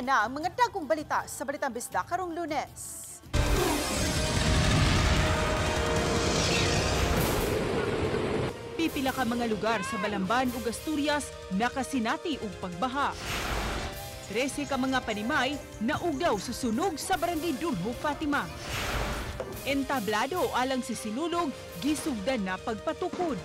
Yan na ang mga dagkong balita sa Balitang Bisdak karong Lunes. Pipila ka mga lugar sa Balamban ug Asturias nakasinati og pagbaha. 13 ka mga panimay naugaw sa sunog sa Barangay Dulho, Fatima. Entablado alang si Sinulog, gisugdan na pagpatukod.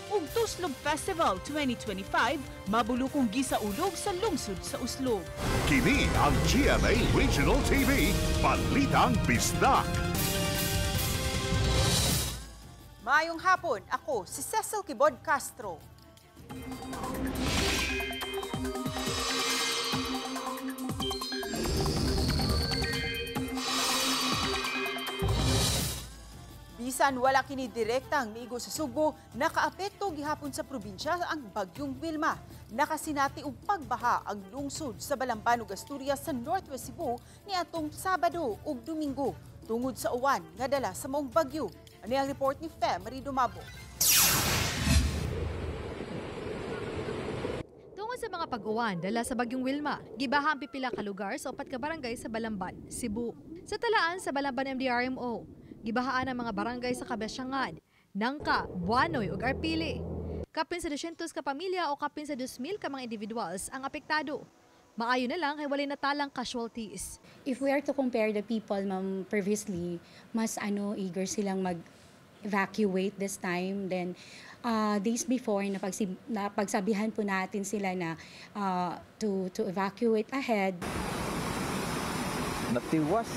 Ug Tuslog Festival 2025 mabulukong gisaulog sa lungsod sa Uslo. Kini ang GMA Regional TV, Balitang Bisdak. Maayong hapon, ako si Cecil Kibod Castro. Bisan wala kini direktang miigo sa Subo, nakaapekto gihapon sa probinsya ang bagyong Wilma. Nakasinati og pagbaha ang lungsod sa Balamban ug Asturias sa Northwest Cebu niadtong Sabado ug Domingo tungod sa uwan nga dala sa maong bagyo. Ano ang report ni Fe Marie Dumabo? Tungod sa mga pag-uwan dala sa bagyong Wilma, gibaha ang pipila ka lugar sa 4 ka barangay sa Balamban, Cebu. Sa talaan sa Balamban MDRMO, gibahaan ang mga barangay sa Cabesyangan, Nangka, Buanoy ug Arpili. Kapin sa 200 ka pamilya o kapin sa 2,000 ka mga individuals ang apektado. Maayo na lang kay walay natalang casualties. If we are to compare the people, ma'am, previously, mas eager silang mag-evacuate this time. Then, days before, napagsabihan po natin sila na to evacuate ahead. Natiwas.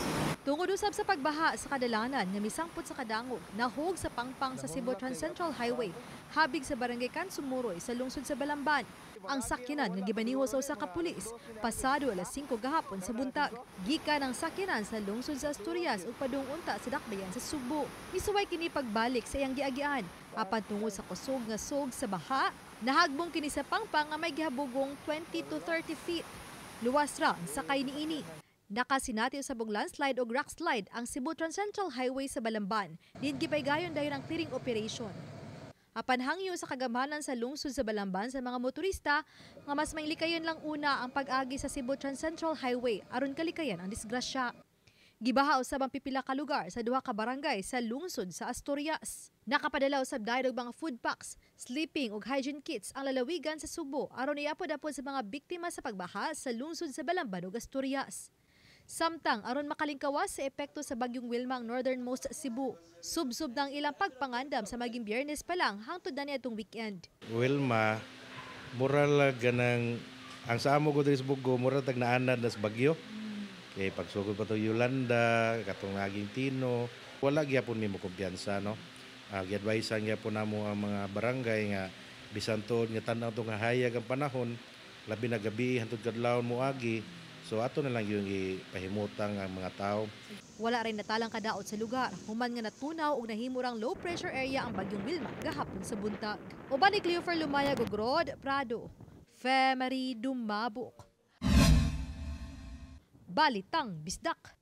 Tungod usab sa pagbaha sa kadalanan nga misangpot sa kadangog, nahog sa pangpang sa Cebu Trans-Central Highway, habig sa Barangay Kansumuroy sa lungsod sa Balamban. Ang sakyanan nga gibaniho sa usa ka pulis pasado alas 5 gahapon sa buntag. Gikan ang sakyanan sa lungsod sa Asturias ug padung unta sa dakbayan sa Subo. Misuway kini pagbalik sa iyang giagian. Apan tungod sa kusog nga sog sa baha, nahagbong kini sa pangpang nga may gihabugong 20 to 30 feet. Luwas ra ang sakay niini. Nakasinati sa landslide o rock slide ang Cebu Trans-Central Highway sa Balamban. Din gipaygayon dayon ang clearing operation. Apan hangyo sa kagamanan sa lungsod sa Balamban sa mga motorista nga mas mailikayan lang una ang pag-agi sa Cebu Trans-Central Highway aron kalikayan ang disgrasya. Gibaha usab ang pipila ka lugar sa 2 ka barangay sa lungsod sa Asturias. Nakapadala usab dayon og mga food packs, sleeping ug hygiene kits ang lalawigan sa Subo aron iapod-apod sa mga biktima sa pagbaha sa lungsod sa Balamban ug Asturias. Samtang aron makalingkawas sa epekto sa bagyong Wilma ang northernmost Cebu. Subsub ng ilang pagpangandam sa maging Biyernes pa lang hangtod na niadtong weekend. Wilma, mural ganang ang sa amo ko diri sa Bugo, mural tag naanad na sa bagyo. Kay pagsugod pa to Yolanda, katong naging Tino, wala gyapon nimo kumpiyansa, no. Gi-advisean gyapon namo ang mga barangay nga bisan tuod nga tan-aw to nga hayag ang panahon, labi na gabi hangtod kadlawon moagi. So ato na lang yung ipahimutang ang mga tao. Wala rin natalang kadaot sa lugar. Human nga natunaw og nahimurang low pressure area ang bagyong Wilma gahapon sa buntag. Uban ni Cleofer Lumayag ug Rod Prado. Fe Marie Dumabok. Balitang Bisdak.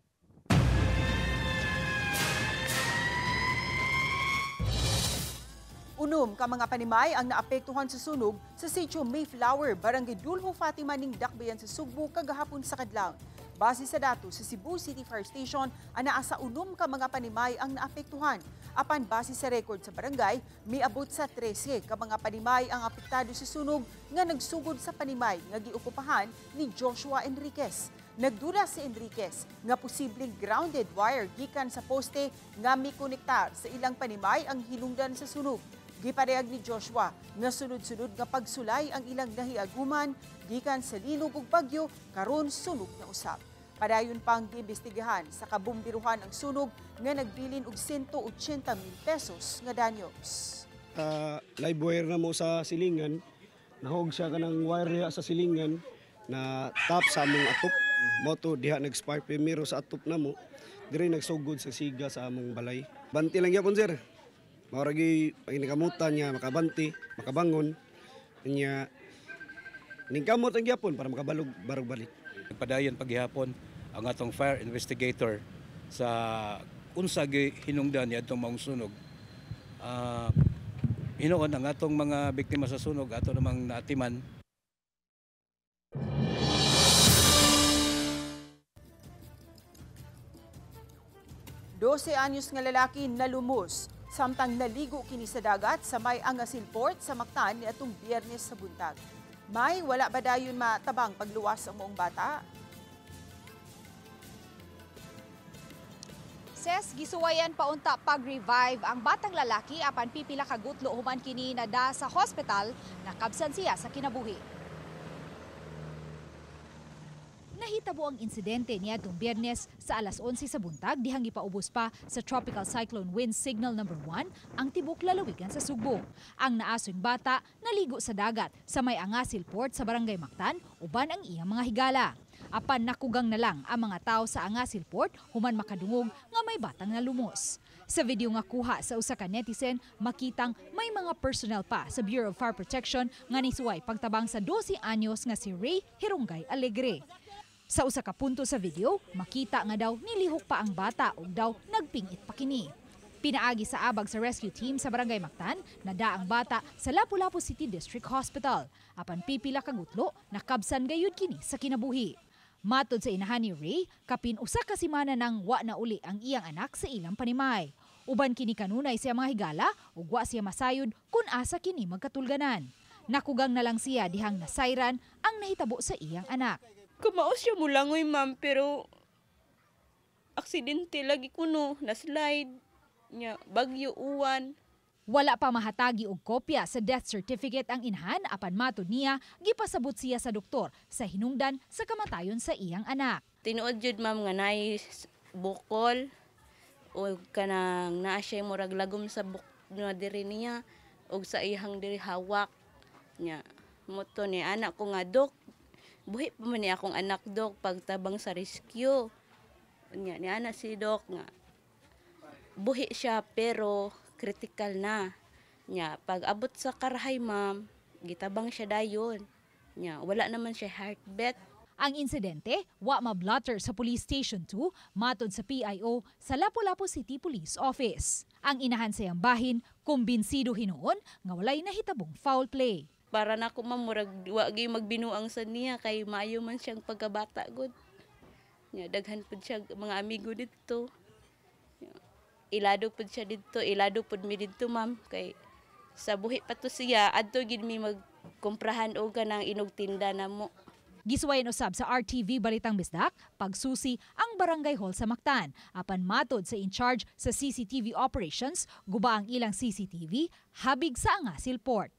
Unom ka mga panimay ang naapektuhan sa sunog sa Sitio Mayflower, Barangay Dulho, Fatima ning dakbayan sa Sugbo kagahapon sa kadlawon. Base sa datos sa Cebu City Fire Station, anaa sa unom ka mga panimay ang naapektuhan. Apan base sa record sa barangay, miabot sa 13 ka mga panimay ang apektado sa sunog nga nagsugod sa panimay nga giukupahan ni Joshua Enriquez. Nagdula si Enriquez nga posibleng grounded wire gikan sa poste nga mikonektar sa ilang panimay ang hinungdan sa sunog. Giparehag ni Joshua nga sunod-sunod nga pagsulay ang ilang nahiaguman gikan sa linog ug bagyo karon sunog na usab. Padayon pang giimbestigahan sa kabumbiruhan ang sunog nga nagbilin og 180,000 pesos nga danyos. Live wire na mo sa silingan, nahog siya kanang wire sa silingan na tap sa among atop. Mo to diha nag-spark primero sa atop na mo, dire nagsugod sa siga sa among balay. Banti lang gyapon sir. Mauragi paginamutan niya makabanti, makabangon niya ningkamot ang gyapon para makabalog barog balik. Padayon paghihapon ang atong fire investigator sa unsa gi hinungdan niya atong maong sunog. Hinuon ang atong mga biktima sa sunog ato namang naatiman. 12 anyos nga lalaki nalumos samtang naligo kini sa dagat sa may Angasil Port sa Mactan niadtong Biyernes sa buntag. May wala ba dayon matabang pagluwas ang moong bata? Ses, gisuwayan paunta pag-revive ang batang lalaki apan pipila ka gutlo human kini nada sa hospital, nakabsan siya sa kinabuhi. Nahitabo ang insidente niadtong Biyernes sa alas 11 sa buntag dihang gipaubos pa sa Tropical Cyclone Wind Signal No. 1 ang tibok lalawigan sa Sugbo. Ang naasoyng bata naligo sa dagat sa may Angasil Port sa Barangay Mactan uban ang iyang mga higala. Apan nakugang na lang ang mga tao sa Angasil Port human makadungog nga may batang nalumos. Sa video nga kuha sa usa ka netizen, makitang may mga personnel pa sa Bureau of Fire Protection nga nisuway pagtabang sa 12 anyos nga si Ray Hirungay Alegre. Sa usa ka punto sa video, makita nga daw nilihok pa ang bata ug daw nagpingit pa kini. Pinaagi sa abag sa rescue team sa Barangay Mactan, nada ang bata sa Lapu-Lapu City District Hospital. Apan pipila ka gutlo, nakabsan gayud kini sa kinabuhi. Matod sa inahan ni Ray, kapin usa ka semana nang wa na uli ang iyang anak sa ilang panimay. Uban kini kanunay siya mga higala ug wa siya masayod kung asa kini magkatulganan. Nakugang na lang siya dihang nasayran ang nahitabo sa iyang anak. Kumaos siya mulangoy ma'am pero aksidente lagi kuno na slide nya bagyo uwan. Wala pa mahatagi og kopya sa death certificate ang inhan apan matod niya gipasabot siya sa doktor sa hinungdan sa kamatayon sa iyang anak. Tinuod jud ma'am nga naay bukol o kanang naa siya murag lagom sa nga diri niya og sa iyang diri hawak nya moto ni anak ko nga dok buhi pa man ni akong anak dok pagtabang sa rescue nya ni anak si dok nga buhi siya pero critical na. Nya, pag abot sa karahay, ma'am, gitabang siya dayon. Nya, wala naman siya heartbeat. Ang insidente, wa mablotter sa Police Station 2, matod sa PIO sa Lapu-Lapu City Police Office. Ang inahan sa iyang bahin, kumbinsido hinuon nga walay nahitabong foul play. Para na ako, ma'am, murag wa gyud magbinuang sa niya kay maayo man siyang pagkabata gud. Nya, daghan pud siya mga amigo dito. Ilado pud siya dito, ilado pud mi dito ma'am kay sa buhi pa to siya adto gid mi magkomprahan og kanang inog tinda namo. Gisuwayan usab sa RTV Balitang Bisdak pagsusi ang barangay hall sa Mactan apan matod sa in-charge sa CCTV operations guba ang ilang CCTV habig sa Angasil Port.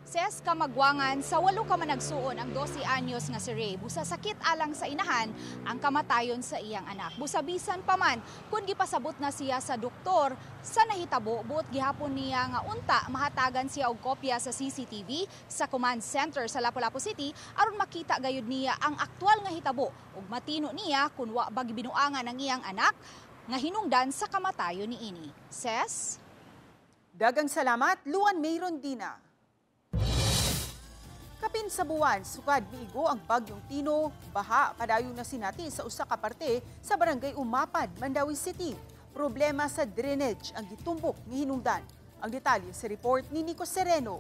Ses kamagwangan sa 8 ka managsuon ang 12 anyos nga si Ray. Busa sakit alang sa inahan ang kamatayon sa iyang anak. Busa bisan pa man kung gipasabot na siya sa doktor sa nahitabo buot gihapon niya nga unta mahatagan siya og kopya sa CCTV sa command center sa Lapu-Lapu City aron makita gayud niya ang aktwal nga hitabo ug matino niya kung wa bag binuangan ang iyang anak nga hinungdan sa kamatayon niini. Ses? Dagang salamat, Luan May Rondina. Kapin sa buwan, sukad miigo ang bagyong Tino, baha padayon na sinati sa usa ka parte sa barangay Umapad, Mandawi City. Problema sa drainage ang gitumbok ni hinungdan. Ang detalye sa report ni Nico Sereno.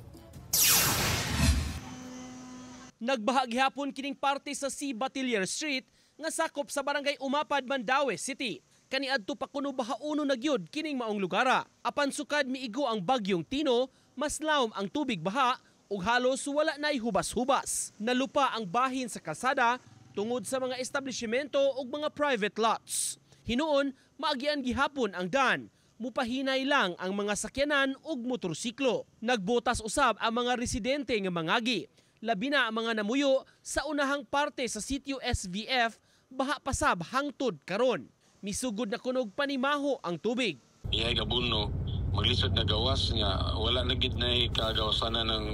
Nagbaha gihapon kining parte sa C. Batilier Street nga sakop sa barangay Umapad, Mandawi City. Kaniadto pa kuno bahauno na gyud kining maong lugara. Apan sukad miigo ang bagyong Tino, mas lawom ang tubig baha ug halos wala na'y hubas-hubas. Nalupa ang bahin sa kalsada tungod sa mga establishmento ug mga private lots. Hinuon, maagian gihapon ang dan. Mupahinay lang ang mga sakyanan ug motorsiklo. Nagbotas usab ang mga residente nga mangagi. Labi na ang mga namuyo sa unahang parte sa sitio SVF, baha pasab hangtod karon. Misugod na kunog panimaho ang tubig. Iyay gabuno, maglisod na gawas nga wala na gid nay kagawasan ng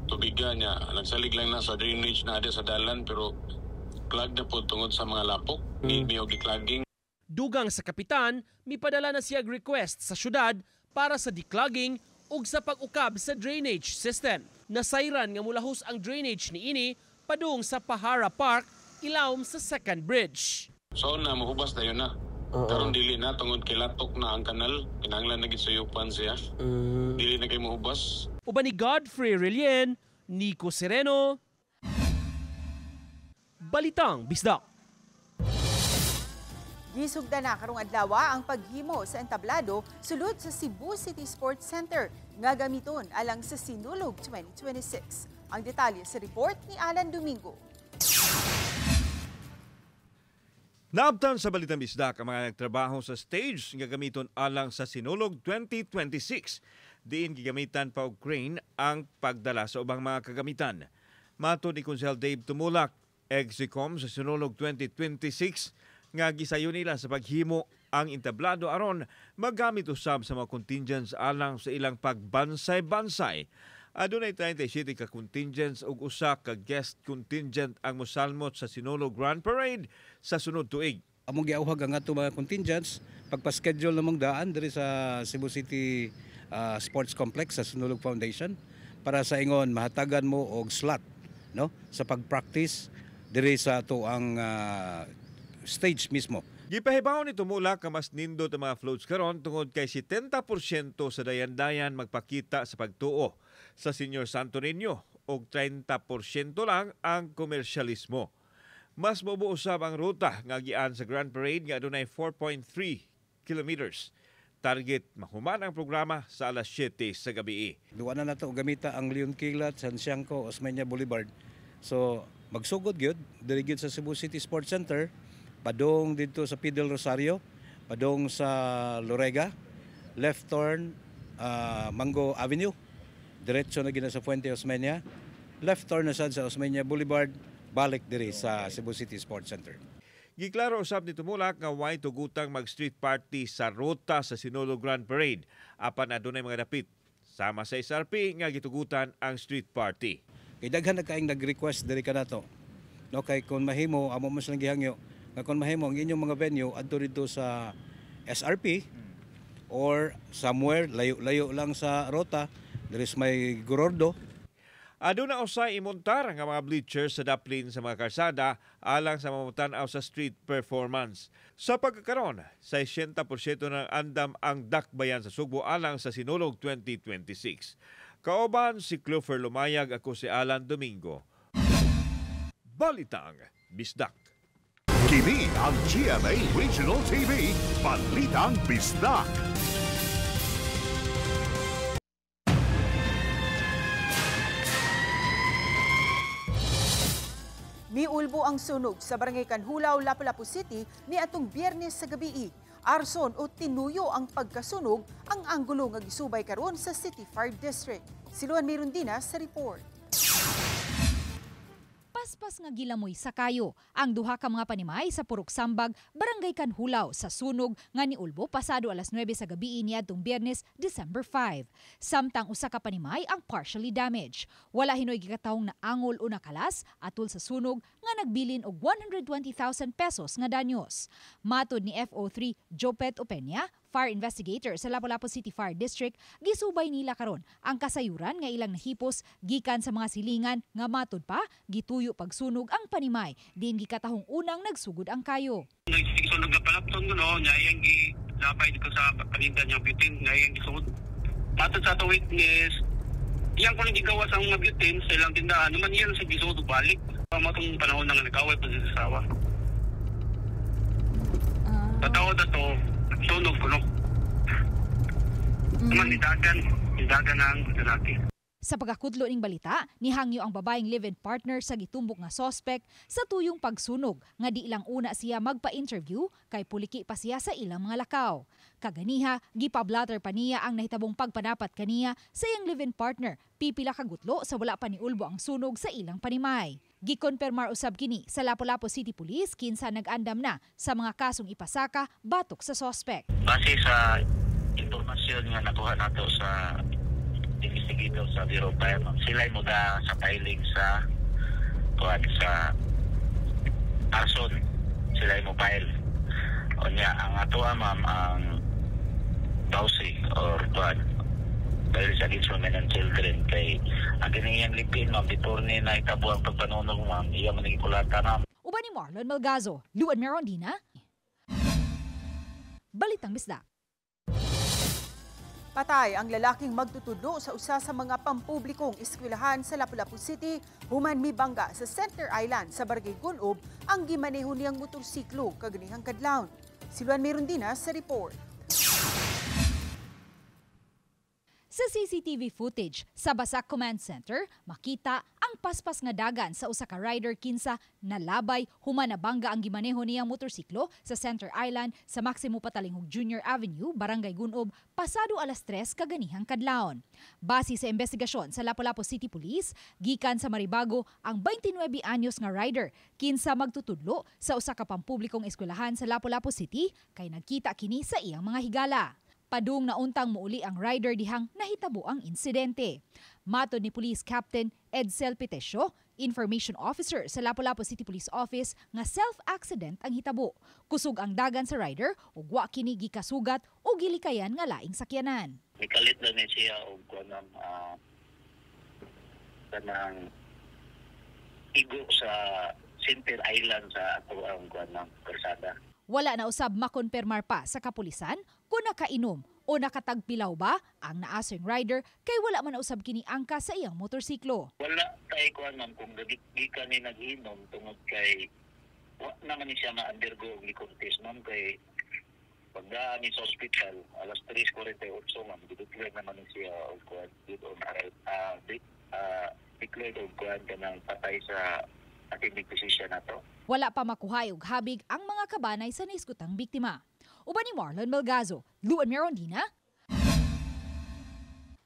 tubigan niya. Nagsalig lang na sa drainage na ada sa dalan pero clogged na po tungod sa mga lapok. May declogging. Dugang sa kapitan, mipadala na siya request sa syudad para sa declogging ug sa pag-ukab sa drainage system. Nasayran nga mulahos ang drainage niini padung sa Pahara Park, ilawom sa second bridge. So na mahubas dayon na. Karon dili na tungod kay latok na ang kanal, kinahanglan na gid suyupan siya. Dili na kay mahubas. Uban ni Godfrey Relien, Nico Sereno, Balitang Bisdak. Gisugda na karong adlaw ang paghimo sa entablado sulod sa Cebu City Sports Center nga gamiton alang sa Sinulog 2026. Ang detalye sa report ni Alan Domingo. Naabtan sa Balitang Bisdak ang mga nagtrabaho sa stage nga gamiton alang sa Sinulog 2026. Diin gigamitan pa og crane ang pagdala sa ubang mga kagamitan. Matod ni Konsehal Dave Tumulak, Exicom sa Sinulog 2026 nga gisayo nila sa paghimo ang entablado aron magamit usab sa mga contingents alang sa ilang pagbansay-bansay. Adunay 37 ka contingents ug usa ka guest contingent ang mosalmot sa Sinulog Grand Parade sa sunod tuig. Among giauhag ang ato mga contingents pagpa-schedule namong daan diri sa Cebu City Sports Complex sa Sinulog Foundation para sa ingon mahatagan mo og slot no sa pag-practice diri sa ato ang stage mismo. Gipahibaw ni Tumulak ka mas nindot ang mga floats karon tungod kay 70% sa dayan-dayan magpakita sa pagtuo sa Senior Santo Niño ug 30% lang ang komersyalismo. Mas mabuo usab ang ruta nga gian sa Grand Parade nga adunay 4.3 kilometers. Target mahuman ang programa sa alas 7 sa gabi. Duwa na nato gamita ang Leon Kilat, San Siangco, Osmeña Boulevard. So magsugod gyud diri gyud sa Cebu City Sports Center. Padong dito sa Fidel Rosario, padong sa Lorega, left turn Mango Avenue, diretso na gina sa Fuente Osmeña, left turn na sad sa Osmeña Boulevard, balik diri sa Cebu City Sports Center. Giklaro usab ni Tumulak nga way tugutang mag-street party sa ruta sa Sinulog Grand Parade apan adunay mga dapit. Sama sa SRP nga gitugutan ang street party. Kay daghan na kaayong nag-request diri kanato. No kay kun mahimo amo mas lang gihangyo nga kung mahimo ang inyong mga venue adto dito sa SRP or somewhere layo-layo lang sa rota there is may Gorordo. Aduna usay imontar ang mga bleachers sa daplin sa mga karsada alang sa mamutan-aw sa street performance. Sa pagkakaroon, 60% ng andam ang dakbayan sa Sugbo alang sa Sinulog 2026. Kauban si Clover Lumayag, ako si Alan Domingo. Balitang Bisdak. Kini ang GMA Regional TV, Balitang Bisdak. Miulbo ang sunog sa Barangay Kanhulaw, Lapu-Lapu City ni atong Biyernes sa gabi. Arson o tinuyo ang pagkasunog ang anggulo nga gisubay karon sa City Fire District. Siluan Mirundina sa report. Paspas nga gilamoy sa kayo ang duha ka mga panimay sa Purok Sambag, Barangay Kanhulaw sa sunog nga niulbo pasado alas 9 sa gabi niadtong Biyernes, December 5. Samtang usa ka panimay ang partially damaged. Wala hinoy gikatawong na angol o nakalas atol sa sunog nga nagbilin og 120,000 pesos nga danyos. Matod ni FO3 Jopet Openya, fire investigator sa Lapu-Lapu City Fire District, gisubay nila karon ang kasayuran nga ilang nahipos gikan sa mga silingan nga matod pa gituyo pagsunog ang panimay din gikatahong unang nagsugod ang kayo. Nagsunog na palapton no nya yang gilabay dito sa panindan niya bitin nga yang gisud. Matod sa to witness, iyang ko gigawas ang mga bitin sa ilang tindahan naman yan sa gisud balik. Matong panahon na nag-away pa sa sawa. Tatawa na to sunog ko no. Naman nidagan ang lalaki. Sa pagkakudlo ning balita, nihangyo ang babaeng live-in partner sa gitumbok nga suspect sa tuyong pagsunog nga di lang una siya magpa-interview kay puliki pa siya sa ilang mga lakaw. Kaganiha, gipablatter pa niya ang nahitabong pagpanapat kaniya sa iyang live-in partner, pipila ka gutlo sa wala pa niulbo ang sunog sa ilang panimay. Gikonpermar usab kini sa Lapu-Lapu City Police kinsa nag-andam na sa mga kasong ipasaka batok sa suspect. Base sa impormasyon nga nakuha nato sa investigator sa Bureau of Fire, sila mo da sa filing sa arson, sila mo file. O niya, ang ato ma'am ang bawsi or violence against women and children kay ang ganiyang lipin ma'am before ni naitabo ang pagpanunog ma'am iya man nagikulata na. Uban ni Marlon Malgazo, Luan Merondina, Balitang Bisdak. Patay ang lalaking magtutudlo sa usa sa mga pampublikong eskwelahan sa Lapu-Lapu City, human mibangga sa Center Island sa Barangay Gunob ang gimaneho niyang motorsiklo kaganihang kadlawon. Si Luan Merundina sa report. Sa CCTV footage sa Basak Command Center, makita ang paspas nga dagan sa usa ka rider kinsa nalabay human nabangga ang gimaneho niyang motorsiklo sa Center Island sa Maximo Patalingog Jr. Avenue, Barangay Gunob, pasado alas 3 kaganihang kadlawon. Base sa investigasyon sa Lapu-Lapu City Police, gikan sa Maribago ang 29 anyos nga rider kinsa magtutudlo sa usa ka pampublikong eskwelahan sa Lapu-Lapu City kay nagkita kini sa iyang mga higala. Padung nauntang muuli ang rider dihang nahitabo ang insidente. Matod ni Police Captain Edsel Pitesio, Information Officer sa Lapu-Lapu City Police Office, nga self-accident ang hitabo. Kusog ang dagan sa rider ug wa kini gikasugat o gilikayan nga laing sakyanan. Ikalit lang ni siya og kanang igo sa Center Island sa ato ang kalsada. Wala na usab makonpermar pa sa kapulisan kung nakainom o nakatagpilaw ba ang naasong rider kay wala man usab kini angka sa iyang motorsiklo. Wala tayo kuan man kung gikan ni nag-inom tungod kay wa naman ni siya ma-undergo og likontes man kay pagdaan ni sa ospital alas 3:48 man gideclare naman ni siya og kuan dito declared og kuan kanang patay sa ating posisyon nato. Wala pa makuhay og habig ang mga kabanay sa naiskutang biktima. Uban ni Marlon Melgazo, Luan Merondina,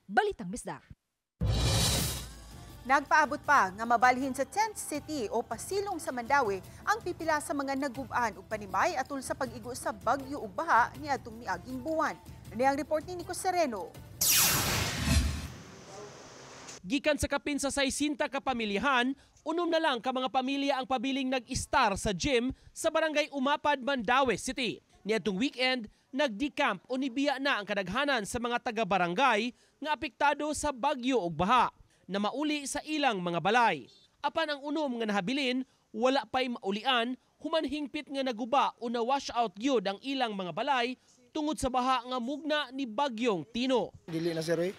Balitang Bisdak. Nagpaabot pa nga mabalhin sa Tent City o Pasilong sa Mandawi ang pipila sa mga nagubaan ug panimay atol sa pag-igo sa bagyo ug baha niadtong miaging buwan. Ani ang report ni Nico Sereno. Gikan sa kapin sa 60 ka pamilyahan, unom na lang ka mga pamilya ang pabiling nag-star sa gym sa Barangay Umapad, Mandawi City. Niadtong weekend, nagdi-camp o nibiya na ang kadaghanan sa mga taga-barangay nga apektado sa bagyo ug baha na mauli sa ilang mga balay. Apan ang unom nga nahabilin, wala pa'y maulian, human hingpit nga naguba o na-wash out gyud ang ilang mga balay tungod sa baha nga mugna ni Bagyong Tino. Dili na sir,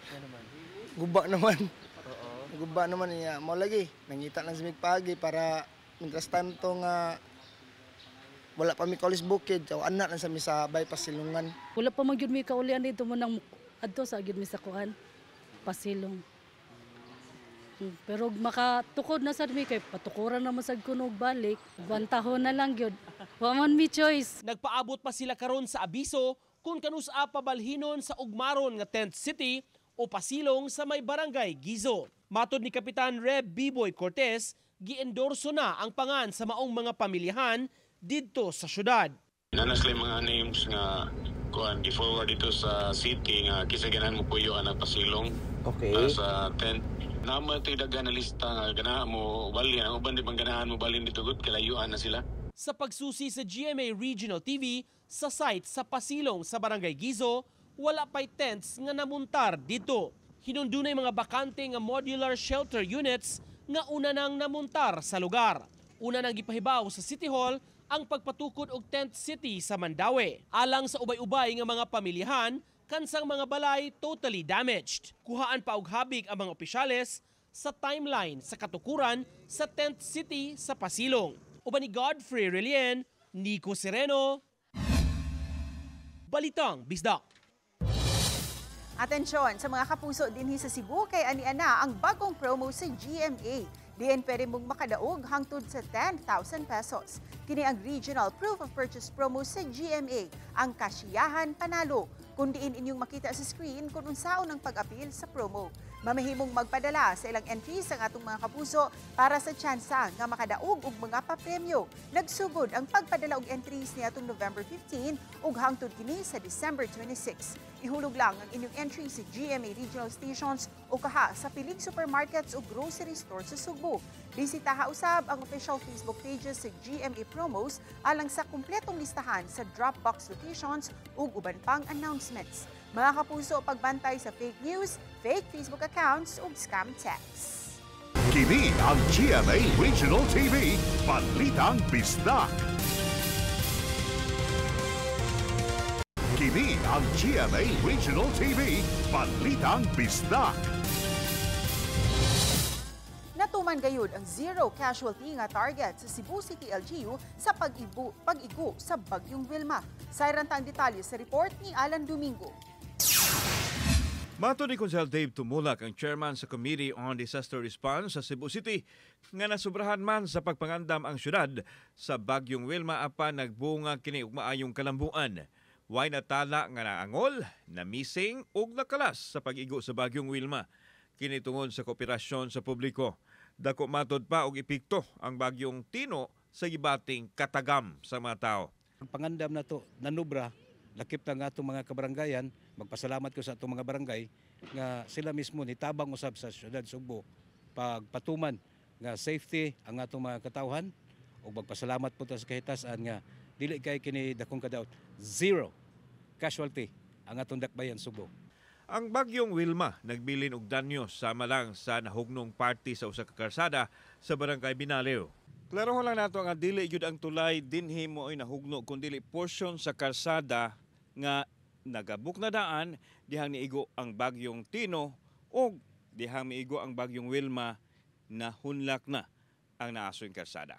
guba naman. Guba naman niya, mo lagi, nangita lang sa pagi para mientras tanto nga wala pa mi college bukid, so anak lang sa mi sa bypass Silungan. Wala pa magyud mi kaulian dito mo nang adto sa gyud mi sa kuan Pasilong. Pero makatukod na sad mi kay patukuran na masad kuno balik, bantahon na lang gyud. Wa man mi choice. Nagpaabot pa sila karon sa abiso kung kanus-a pabalhinon sa ugmaron nga Tent City o Pasilong sa may Barangay Gizo. Matod ni Kapitan Reb Biboy Cortez, gi-endorso na ang pangan sa maong mga pamilyahan dito sa syudad. Nanasli mga names nga kuan gi-forward dito sa city nga kisaganan mo puyo ang Pasilong. Okay. Sa tent. Naman ito dagan na lista nga ganahan mo balin. Ang uban di bang ganahan mo balin dito gud kalayuan na sila. Sa pagsusi sa GMA Regional TV sa site sa Pasilong sa Barangay Gizo, wala pa'y tents nga namuntar dito. Hinundunay mga bakante nga modular shelter units nga una nang namuntar sa lugar. Una nang gipahibaw sa City Hall ang pagpatukod og Tent City sa Mandawi. Alang sa ubay-ubay nga mga pamilyahan, kansang mga balay totally damaged. Kuhaan pa og habig ang mga opisyales sa timeline sa katukuran sa Tent City sa Pasilong. Uban ni Godfrey Relien, Nico Sereno, Balitang Bisdak. Atensyon sa mga kapuso dinhi sa Cebu kay ani-ana ang bagong promo sa GMA. Diin pwede mong makadaog hangtod sa 10,000 pesos. Kini ang Regional Proof of Purchase promo sa GMA, ang kasiyahan panalo. Kung diin inyong makita sa screen kung unsaon ang pag-apil sa promo. Mamahimong magpadala sa ilang entries ang atong mga kapuso para sa tsansa nga makadaog og mga papremyo. Nagsugod ang pagpadala og entries ni atong November 15 ug hangtod kini sa December 26. Ihulog lang ang inyong entry sa GMA Regional Stations o kaha sa piling supermarkets o grocery stores sa Sugbo. Bisitaha usab ang official Facebook pages sa GMA Promos alang sa kumpletong listahan sa Dropbox locations ug uban pang announcements. Mga kapuso, pagbantay sa fake news, fake Facebook accounts ug scam texts. Kini ang GMA Regional TV, Balitang Bisdak. Kini ang GMA Regional TV, Balitang Bisdak. Natuman gayud ang zero casualty nga target sa Cebu City LGU sa pag-igo sa Bagyong Wilma. Sayran ang detalye sa report ni Alan Domingo. Mato ni Consel Dave Tumulak, ang chairman sa Committee on Disaster Response sa Cebu City, nga nasubrahan man sa pagpangandam ang syudad sa Bagyong Wilma apan nagbunga kini og maayong kalambuan. Way natala nga naangol, namising ug nakalas sa pag-igo sa Bagyong Wilma. Kini tungod sa kooperasyon sa publiko. Dako matod pa og epekto ang Bagyong Tino sa gibating katagam sa mga tao. Ang pangandam na to nanubra, lakip na nga itong mga kabaranggayan. Magpasalamat ko sa itong mga barangay nga sila mismo nitabang usab sa siyudad Sugbo pagpatuman nga safety ang atong mga katawhan ug magpasalamat po ta sa kahitasan nga dili kay kini dakong kadaot zero casualty ang atong dakbayan Sugbo. Ang Bagyong Wilma nagbilin og danyo sama lang sa nahugnong party sa usa ka karsada sa Barangay Binaleo. Klaro lang nato nga dili gyud ang tulay dinhi mo ay nahugno kun dili portion sa karsada nga nagabuk na daan dihang niigo ang Bagyong Tino o dihang miigo ang Bagyong Wilma na hunlak na ang naasoy karsada.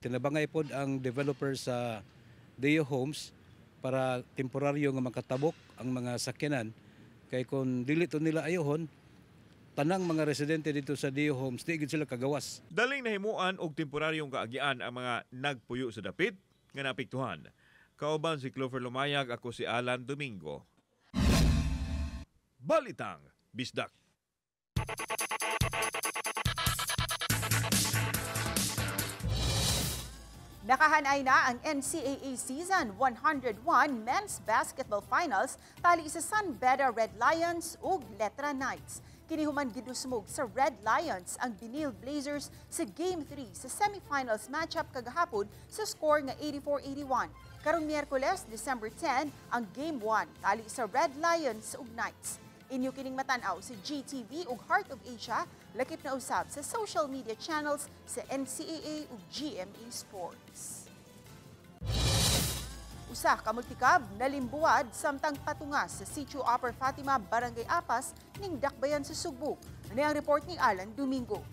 Tinabangay pod ang developer sa Deo Homes para temporaryo nga makatabok ang mga sakyanan kay kung dili to nila ayohon tanang mga residente dito sa Deo Homes di gid sila kagawas. Daling nahimuan og temporaryong kaagian ang mga nagpuyo sa dapit nga naapektuhan. Kauban si Clover Lumayag, ako si Alan Domingo. Balitang Bisdak. Nakahanay na ang NCAA Season 101 Men's Basketball Finals tali sa San Beda Red Lions ug Letra Knights. Kinihuman gidusmog sa Red Lions ang Binil Blazers sa Game 3 sa semifinals matchup kagahapon sa score nga 84-81. Karong Miyerkules, December 10, ang Game 1 tali sa Red Lions ug Knights. Inyo kining matanaw sa GTV ug Heart of Asia, lakip na usab sa social media channels sa NCAA ug GMA Sports. Usa ka magtikab nalimbuwad samtang patungas sa Sitio Upper Fatima, Barangay Apas ning Dakbayan sa Sugbo. Ano ang report ni Alan Domingo.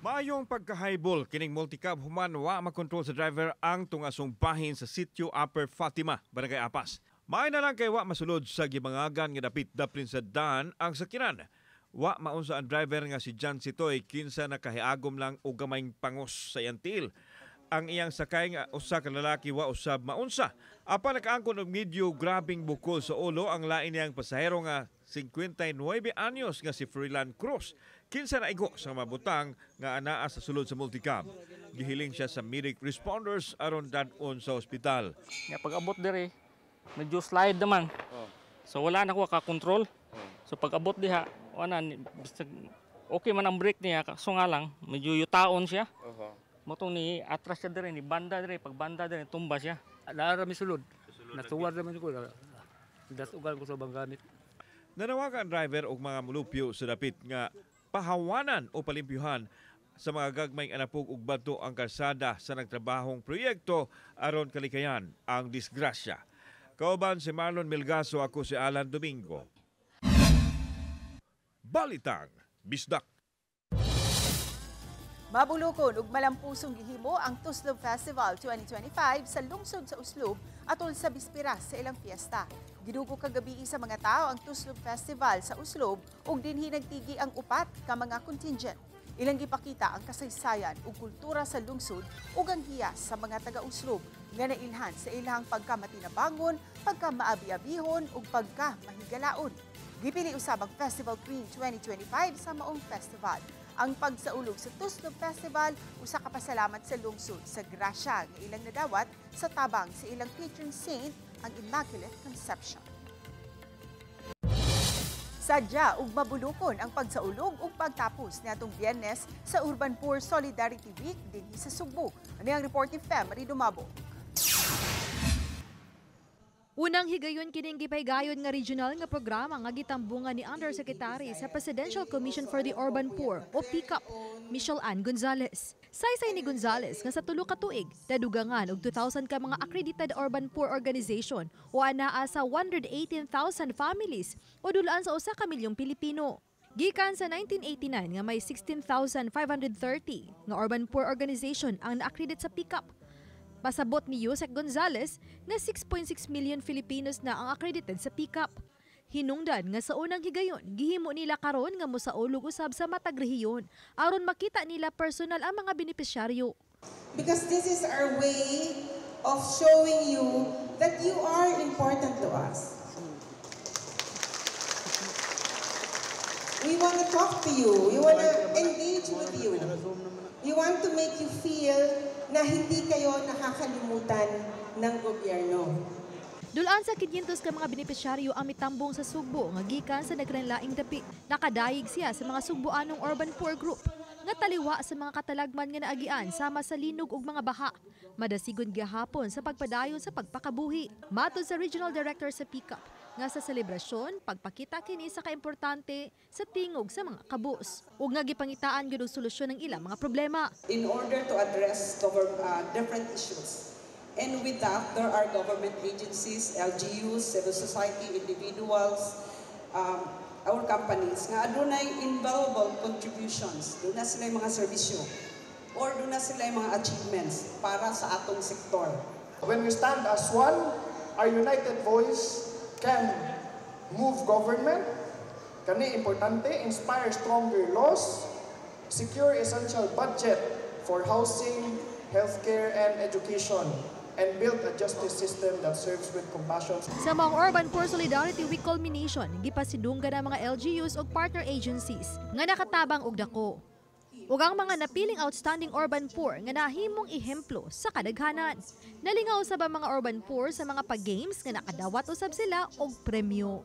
Maayong pagka-highball kining multicab human wa makontrol sa driver ang tungasong bahin sa Sitio Upper Fatima, Barangay Apas. Maay na lang kay wa masulod sa gibangagan nga dapit-daplin sa daan ang sakyanan. Wa maunsa ang driver nga si John Sitoy kinsa nakahiagom lang og gamayng pangos sa yantil. Ang iyang sakay nga usa ka lalaki wa usab maunsa. Apan nakaangkon og medyo grabing bukol sa ulo ang lain niyang pasahero nga 59 anyos nga si Freeland Cruz. Kinsa naigo sa mabutang nga anaa sa sulod sa multicab. Gihiling siya sa medic responders aron dadon sa ospital. Nga pag-abot dire, medyo slide naman. So wala na ko ka-control. So pag-abot diha, wala okay man ang brake niya, so nga lang medyo yutaon siya. Motong ni atras siya dire, ni banda dire, pag banda dire tumba siya. Lara mi sulod. Natuwar naman ko. Dasugal ko sa banggamit. Nanawagan ang driver og mga mulupyo sa dapit nga pahawanan o palimpyuhan sa mga gagmayng anapog ug bato ang kalsada sa nagtrabahong proyekto aron kalikayan ang disgrasya. Kauban si Marlon Melgaso, ako si Alan Domingo. Balitang Bisdak. Mabulokon ug malampusong gihimo ang Tuslob Festival 2025 sa lungsod sa Uslob atol sa bispera sa ilang piyesta. Gidugo kagabi sa mga tao ang Tuslob Festival sa Uslob ug dinhi nagtigi ang upat ka mga contingent. Ilang gipakita ang kasaysayan ug kultura sa lungsod ug ang hiyas sa mga taga-Uslob nga nailhan sa ilang pagkamatinabangon, pagkamaabi-abihon ug pagkamahigalaon. Gipili usab ang Festival Queen 2025 sa maong festival. Ang pagsaulog sa Tuslob Festival, usa ka pasalamat sa lungsod sa grasya nga ilang nadawat sa tabang sa ilang patron saint, ang Immaculate Conception. Sadya ug mabulukon ang pagsaulog ug pagtapos niadtong Biyernes sa Urban Poor Solidarity Week dinhi sa Sugbo. Ano ang report ni Fem Marie Dumabo? Unang higayon kining gipaygayon nga regional nga programa nga gitambungan ni Undersecretary sa Presidential Commission for the Urban Poor o PCUP, Michelle Ann Gonzalez. Saysay ni Gonzalez nga sa tulo ka tuig, dadugangan og 2,000 ka mga accredited urban poor organization o anaa sa 118,000 families o dulaan sa 1 ka milyong Pilipino. Gikan sa 1989 nga may 16,530 nga urban poor organization ang na-accredit sa PCUP. Pasabot ni Yusek Gonzalez nga 6.6 million Filipinos na ang accredited sa PCUP. Hinungdan nga sa unang higayon, gihimo nila karon nga mosaulog usab sa matag rehiyon aron makita nila personal ang mga benepisyaryo. Because this is our way of showing you that you are important to us. We want to talk to you. We want to engage with you. We want to make you feel na hindi kayo nakakalimutan ng gobyerno. Dulaan sa 500 ka mga benepisyaryo ang mitambong sa Sugbo nga gikan sa naglaing dapit. Nakadayig siya sa mga Sugboanong urban poor group nga taliwa sa mga katalagman nga naagian sama sa linog ug mga baha. Madasigon gihapon sa pagpadayon sa pagpakabuhi. Matod sa Regional Director sa PCUP nga sa selebrasyon pagpakita kini sa kaimportante sa tingog sa mga kabus ug nga gipangitaan gyud og solusyon ng ilang mga problema. In order to address different issues. And with that, there are government agencies, LGUs, civil society, individuals, our companies nga adunay invaluable contributions. Doon na sila yung mga serbisyo or doon na sila yung mga achievements para sa atong sektor. When we stand as one, our united voice can move government, kani importante, inspire stronger laws, secure essential budget for housing, healthcare, and education, and build a justice system that serves with compassion. Sa mga Urban Poor Solidarity Week culmination, gipasidunggan ang mga LGUs o partner agencies nga nakatabang og dako. Ug ang mga napiling outstanding urban poor nga nahimong ihemplo sa kadaghanan. Nalingaw sa mga urban poor sa mga pag-games nga nakadawat usab sila og premyo.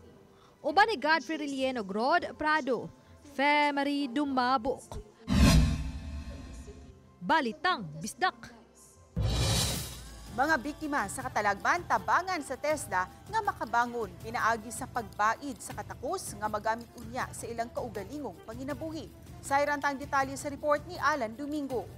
Uban ni Godfrey Relieno, Rod Prado, Femari Dumabok. Balitang Bisdak. Mga biktima sa katalagman tabangan sa TESDA nga makabangon pinaagi sa pagbaid sa katakos nga magamit unya sa ilang kaugalingong panginabuhi. Sayran tang detalye sa report ni Alan Domingo.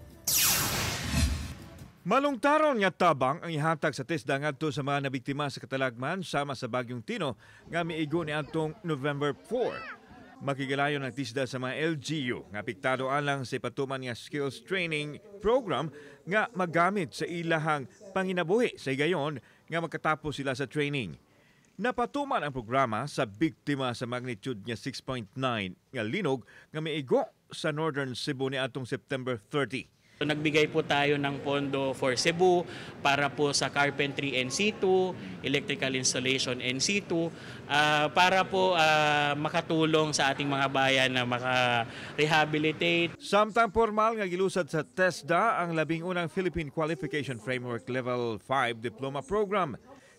Malungtaron nga tabang ang ihatag sa TESDA ngadto sa mga nabiktima sa katalagman sama sa Bagyong Tino nga miigo ni atong November 4. Makigalayon ang TESDA sa mga LGU nga apektado alang sa patuman nga skills training program nga magamit sa ilahang panginabuhi sa higayon nga magkatapos sila sa training. Napatuman ang programa sa biktima sa magnitude nga 6.9 nga linog nga miigo sa Northern Cebu ni atong September 30. Nagbigay po tayo ng pondo for Cebu para po sa carpentry NC2, electrical installation NC2, para po makatulong sa ating mga bayan na maka-rehabilitate. Samtang formal nga gilusad sa TESDA ang labing unang Philippine Qualification Framework Level 5 Diploma Program.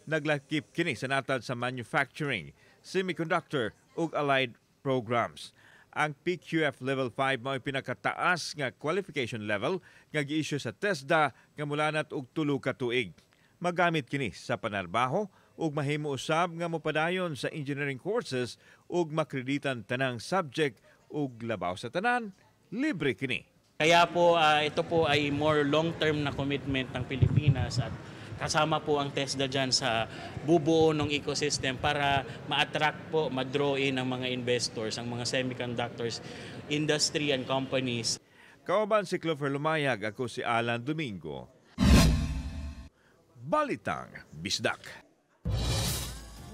Naglakip kini sa natad sa manufacturing, semiconductor ug allied programs. Ang PQF Level 5 mao pinakataas nga qualification level nga gi-issue sa TESDA nga mulanat og 3 ka tuig. Magamit kini sa panarbaho ug mahimo usab nga mopadayon sa engineering courses ug makreditan tanang subject ug labaw sa tanan, libre kini. Kaya po ito po ay more long-term na commitment ng Pilipinas at kasama po ang TESDA dyan sa bubuo ng ecosystem para ma-attract po, ma-draw in ang mga investors, ang mga semiconductors, industry and companies. Kauban si Clover Lumayag, ako si Alan Domingo. Balitang Bisdak.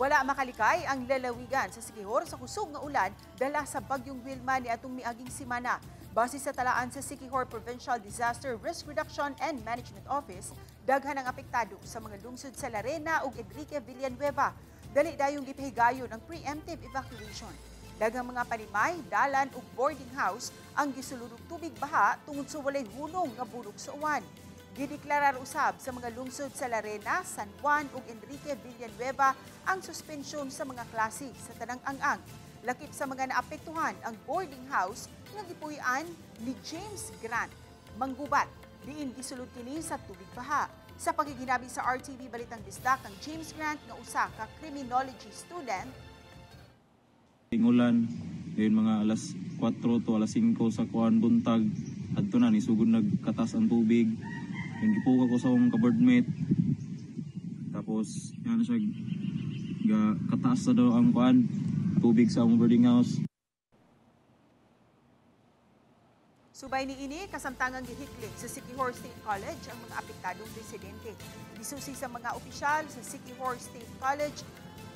Wala makalikay ang lalawigan sa Siquijor sa kusog nga ulan dala sa Bagyong Wilma ni atong miaging semana. Base sa talaan sa Siquijor Provincial Disaster Risk Reduction and Management Office, daghan ang apektado sa mga lungsod sa Larena ug Enrique Villanueva. Dali dayong gipahigayon ang preemptive evacuation. Daghang mga panimay, dalan ug boarding house ang gisuludog tubig baha tungod sa walay hunong nga bulog sa uwan. Gideklarar usab sa mga lungsod sa Larena, San Juan ug Enrique Villanueva ang suspensyon sa mga klase sa tanang ang-ang. Lakip sa mga naapektuhan ang boarding house nga gipuy-an ni James Grant Manggubat diin gisulod kini sa tubig baha. Sa pagiginabi sa RTV Balitang Bisdak ang James Grant nga usa ka criminology student. Ulan, ngayon mga alas 4 to alas 5 sa kuan buntag, adto na nisugod nagkatas ang tubig. Yung gipuka ko sa akong kabordmate. Tapos yan siya kataas na daw ang kuan tubig sa akong boarding house. Subay ni ini kasamtangang gihiklik sa Siquijor State College ang mga apektadong residente. Gisusi sa mga opisyal sa Siquijor State College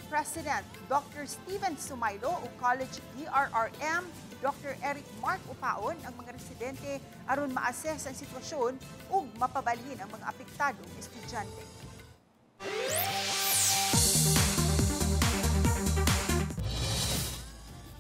President Dr. Steven Sumaylo o College DRRM Dr. Eric Mark Upaon ang mga residente aron ma-assess ang sitwasyon ug mapabalhin ang mga apektadong estudyante.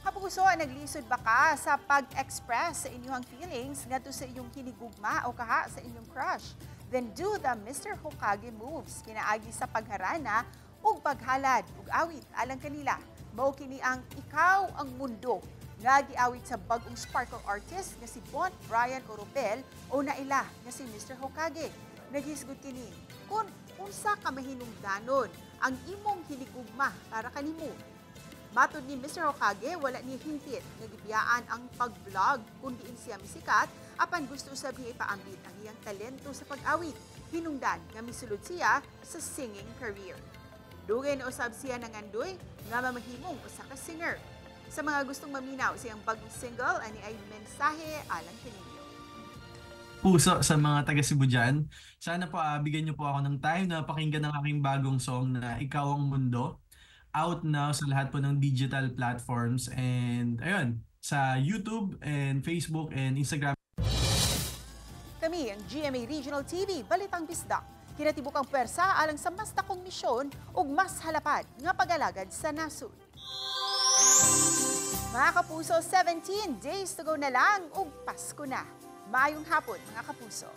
Kapuso, naglisod ba ka sa pag-express sa inyong feelings ngadto sa inyong hinigugma o kaha sa inyong crush? Then do the Mr. Hokage moves kinaagi sa pagharana ug paghalad ug awit alang kanila. Mao kini ang Ikaw ang Mundo nga giawit sa bagong sparkle artist nga si Bont Brian Oropel o naila nga si Mr. Hokage. Naghisgot kini kung unsa ka mahinungdanon ang imong hinigugma para kanimo. Matod ni Mr. Hokage, wala ni hintit nga gibiyaan ang pag-vlog kung diin siya misikat apan gusto usab niya ipaambit ang iyang talento sa pag-awit. Hinungdan nga misulod siya sa singing career. Dugay na usab siya ng andoy nga mamahimong usa ka singer. Sa mga gustong maminaw siyang bagong single, ani ay mensahe alang kaninyo. Puso sa mga taga Cebu dyan, sana po bigyan niyo po ako ng time na pakinggan ang aking bagong song na Ikaw ang Mundo. Out now sa lahat po ng digital platforms and ayun, sa YouTube and Facebook and Instagram. Kami ang GMA Regional TV, Balitang Bisdak. Kinatibuk ang pwersa alang sa mas dakong misyon ug mas halapad nga pag-alagad sa nasud. Mga kapuso, 17 days to go na lang ug Pasko na. Maayong hapon mga kapuso.